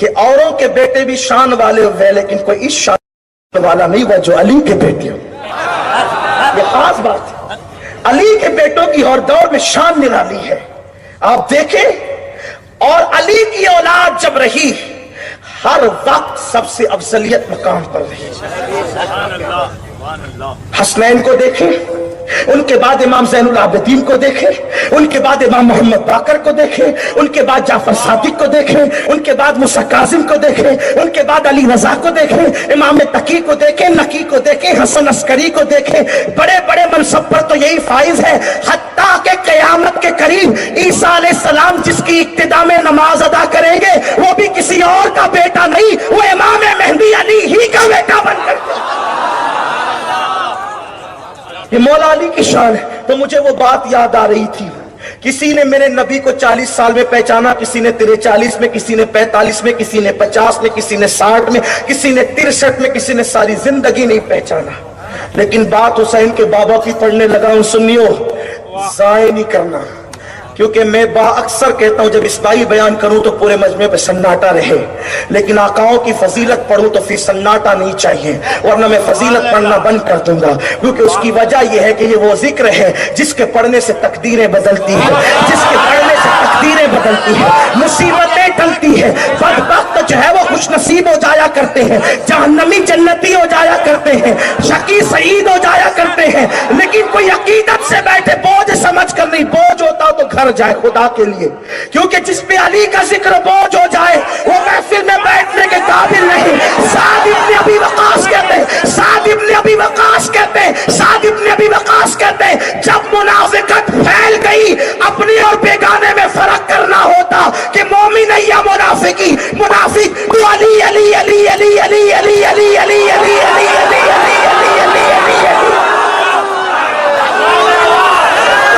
کہ اوروں کے بیٹے بھی شان والے ہوئے لیکن کوئی اس شان والا نہیں ہوا جو علی کے بیٹے ہو. یہ خاص بات ہے. علی کے بیٹوں کی اور دور میں شان نرالی ہے. آپ دیکھیں, اور علی کی اولاد جب رہی ہر وقت سب سے افضلیت مقام پر رہی. حسنین کو دیکھیں, ان کے بعد امام زین العابدین کو دیکھیں, ان کے بعد امام محمد باقر کو دیکھیں, ان کے بعد جعفر صادق کو دیکھیں, ان کے بعد موسیٰ کاظم کو دیکھیں, ان کے بعد علی رضا کو دیکھیں, امام تقی کو دیکھیں, نقی کو دیکھیں, حسن عسکری کو دیکھیں. بڑے بڑے منصب پر تو یہی فائز ہے. حتیٰ کہ قیامت کے قریب عیسیٰ علیہ السلام جس کی ابتدا میں نماز ادا کریں گے وہ بھی کسی اور کا بیٹا نہیں, وہ امام مہدی علی ہی کا بیٹا بن کر کے. یہ مولا علی کی شان ہے. تو مجھے وہ بات یاد آ رہی تھی, کسی نے میرے نبی کو 40 سال میں پہچانا, کسی نے 43 میں, کسی نے 45 میں, کسی نے 50 میں, کسی نے 60 میں, کسی نے 63 میں, کسی نے ساری زندگی نہیں پہچانا. لیکن بات حسین کے بابا کی پڑھنے لگا ہوں. سنیو, ضائع نہیں کرنا, کیونکہ میں اکثر کہتا ہوں جب اسبائی بیان کروں تو پورے مجمع پہ سناٹا رہے, لیکن آقاؤں کی فضیلت پڑھوں تو پھر سناٹا نہیں چاہیے, ورنہ میں فضیلت پڑھنا بند کر دوں گا. کیونکہ اس کی وجہ یہ ہے کہ یہ وہ ذکر ہے جس کے پڑھنے سے تقدیریں بدلتی ہیں, جس کے پڑھنے سے تقدیریں بدلتی ہیں, مصیبتیں ٹلتی ہیں. بدبخت جو ہے وہ خوش نصیب ہو جایا کرتے ہیں, جہنمی جنتی ہو جایا کرتے ہیں, شقی سعید ہو جایا کرتے ہیں. لیکن کوئی عقیدت سے بیٹھے, بوجھ سمجھ کر نہیں. بوجھ ہوتا تو گھر جائے خدا کے لیے, کیونکہ جس پہ علی کا ذکر بوجھ ہو جائے وہ محفل میں بیٹھنے کے قابل نہیں. سعد ابن ابی وقاص کہتے ہیں, سعد ابن ابی وقاص کہتے ہیں, سعد ابن ابی وقاص کہتے ہیں, جب منافقت پھیل گئی اپنی اور بیگانے میں فرق کرنا ہوتا کہ مومن ہے یا منافقی. منافق تو علی علی علی علی علی علی علی علی علی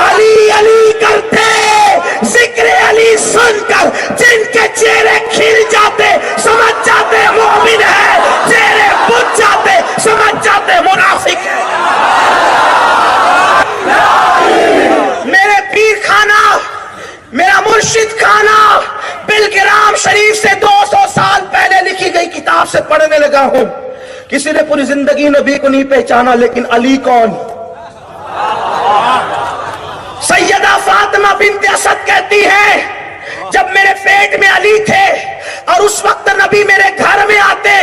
علی علی کرتے, ذکر علی سن کر جن کے چہرے کھل جاتے سمجھ جاتے مومن ہے, چہرے بجھ جاتے سمجھ جاتے منافق ہے. میرے پیر خانہ, میرا مرشد خانہ بلگرام شریف سے 200 سال پہلے لکھی گئی کتاب سے پڑھنے لگا ہوں. کسی نے پوری زندگی نبی کو نہیں پہچانا, لیکن علی کون؟ سیدہ فاطمہ بنت اسد کہتی ہے جب میرے پیٹ میں علی تھے اور اس وقت نبی میرے گھر میں آتے,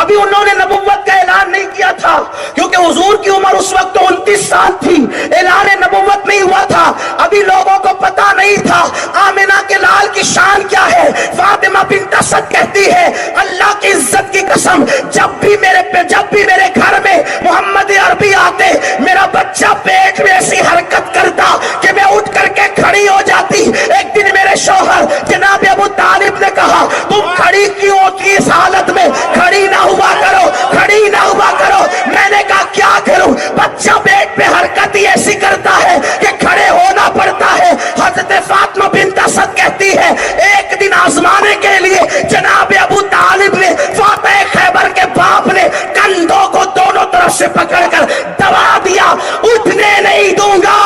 ابھی انہوں نے نبوت کا اعلان نہیں کیا تھا کیونکہ حضور کی عمر اس وقت 29 سال تھی, اعلان نبوت نہیں ہوا تھا, ابھی لوگوں کو پتا نہیں تھا آمنہ کے لال کی شان کیا ہے. فاطمہ بنت اسد کہتی ہے اللہ کی عزت کی قسم جب بھی میرے گھر میں محمد عربی آتے میرا بچہ پیٹ میں ایسی حرکت کرتا کہ میں اٹھ کر کے کھڑی ہو جاتی. ایک دن میرے شوہر جناب ابو طالب نے کہا تم کھڑی کیوں ہوتی اس حالت میں, کھڑی نہ ہوا کرو, کھڑی نہ ہوا کرو. میں نے کہا کیا کروں, بچہ پیٹ پہ حرکت ہی ایسی کرتا ہے کہ کھڑے ہونا پڑتا ہے. حضرت فاطمہ بنت اسد کہتی ہے ایک دن آزمانے کے لیے جناب ابو طالب نے, فاتح خیبر کے باپ نے کندھوں کو دونوں طرف سے پکڑ کر دبا دیا, اٹھنے نہیں دوں گا.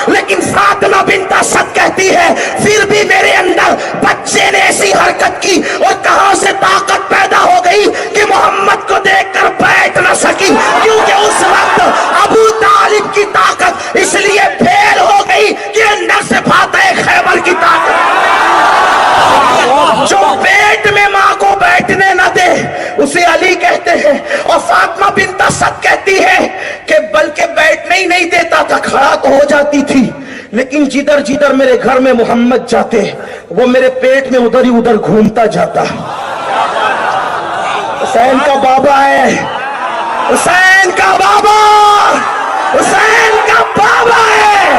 لیکن فاطمہ بنت اسد کہتی ہے پھر بھی میرے اندر بچے نے ایسی حرکت کی اور کہاں سے طاقت پیدا ہو گئی کہ محمد کو دیکھ کر بیٹھ نہ سکی, کیونکہ اس وقت ابو طالب کی طاقت اس لیے پھیل ہو گئی کہ اندر سے فاتح خیبر کی طاقت جو پیٹ میں ماں کو بیٹھنے نہ دے اسے علی کہتے ہیں. اور فاطمہ بنت اسد کہتی ہے کہ بلکہ بیٹھنے ہی نہیں دیتا تھا, کھڑا تو ہو جاتی تھی لیکن جدھر جدھر میرے گھر میں محمد جاتے وہ میرے پیٹ میں ادھر ہی ادھر گھومتا جاتا. حسین کا بابا ہے, حسین کا بابا, حسین کا بابا ہے,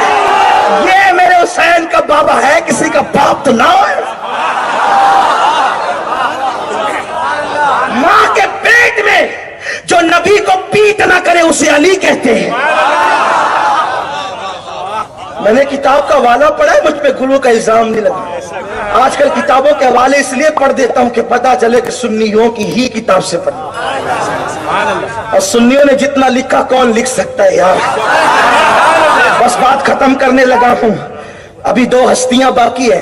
یہ میرے حسین کا بابا ہے, کسی کا باپ تو نہ ہے. ماں کے پیٹ میں جو نبی کو پیٹ نہ کرے اسے علی کہتے ہیں. میں نے کتاب کا حوالہ پڑھا ہے, مجھ پہ گلو کا الزام نہیں لگا. آج کل کتابوں کے حوالے اس لیے پڑھ دیتا ہوں کہ پتا چلے کہ سنیوں کی ہی کتاب سے پڑھ, اور سنیوں نے جتنا لکھا کون لکھ سکتا ہے یار. بس بات ختم کرنے لگا ہوں, ابھی 2 ہستیاں باقی ہے.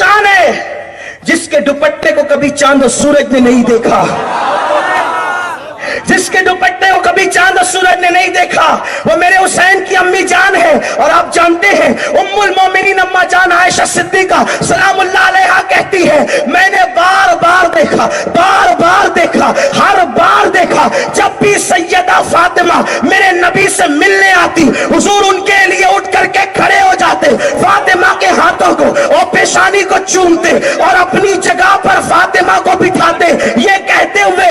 شان ہے جس کے دوپٹے کو کبھی چاند و سورج نے نہیں دیکھا, جس کے دوپٹے کو کبھی چاند و سورج نے نہیں دیکھا. وہ میرے حسین کی امی جان ہے. اور آپ جانتے ہیں ام المومنین اما جان عائشہ صدیقہ سلام اللہ علیہا کہتی ہے میں نے بار بار دیکھا, بار بار دیکھا, ہر بار دیکھا جب بھی سیدہ فاطمہ میرے نبی سے ملنے آتی حضور ان کے لیے اٹھ کر کے کھڑے ہو جاتے, فاطمہ کے ہاتھوں کو اور پیشانی کو چومتے اور اپنی جگہ پر فاطمہ کو بٹھاتے, یہ کہتے ہوئے